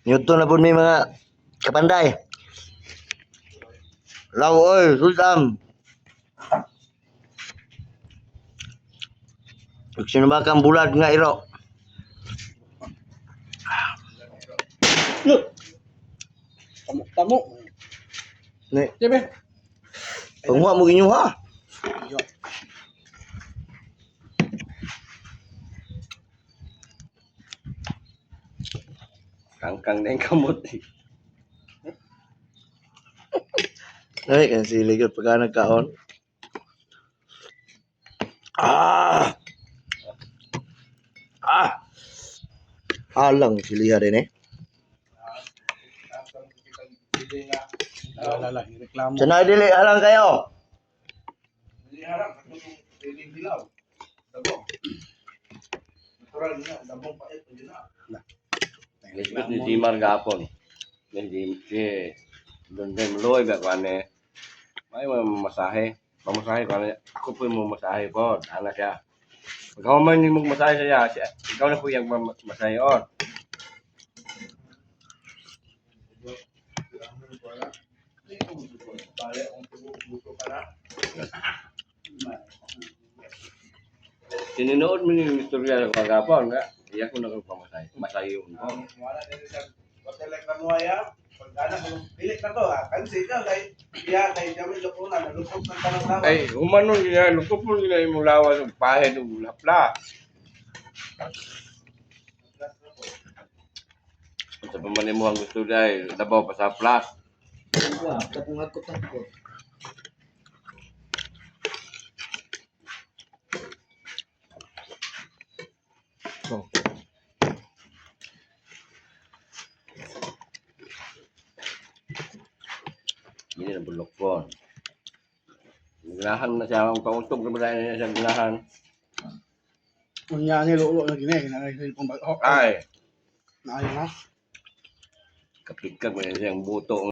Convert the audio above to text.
Nyuto na po may mga kapanday. Law oy, sultam. Sinubakang bulat nga iro. Tamo. Ni, Dibe? pagmuha mo ginyo ha. Kangkang na yung kamot eh. Ay, kasi ligot pagka nagkaon. Ah! Ah! Alang siliha din eh. Lala, reklamo. Sana dili alang kayo. Lisbeth ni Jimar gapon. Si doon din Loy ba kane. May masahe. Pamasahe ko ako po mo masahe po. Anak siya. Ikaw man yung masahe siya. Ikaw na po yung masahe on. Sininood mo yung istorya ng kagapon nga. Iya ko nagpamasahe. Masahe yun po. Wala din sa hotel lang kanuaya. Pagkana kung pilit na to kasi ka kay iya kay Jamil Lukuna nalukop ng tanong Ay, umanon niya, lukupon nila yung mulawan ng pahid ng lapla. Sa pamanin mo ang gusto dahil dabaw pa sa plus. Wah, tapong ako. Hindi na bulok po. Ginahan na siya, ang pautog na ba niya siya ginahan? Unya ni lulo na gini, kinakailan pang bago. Ay, Naayon na. kapikag mo na siyang buto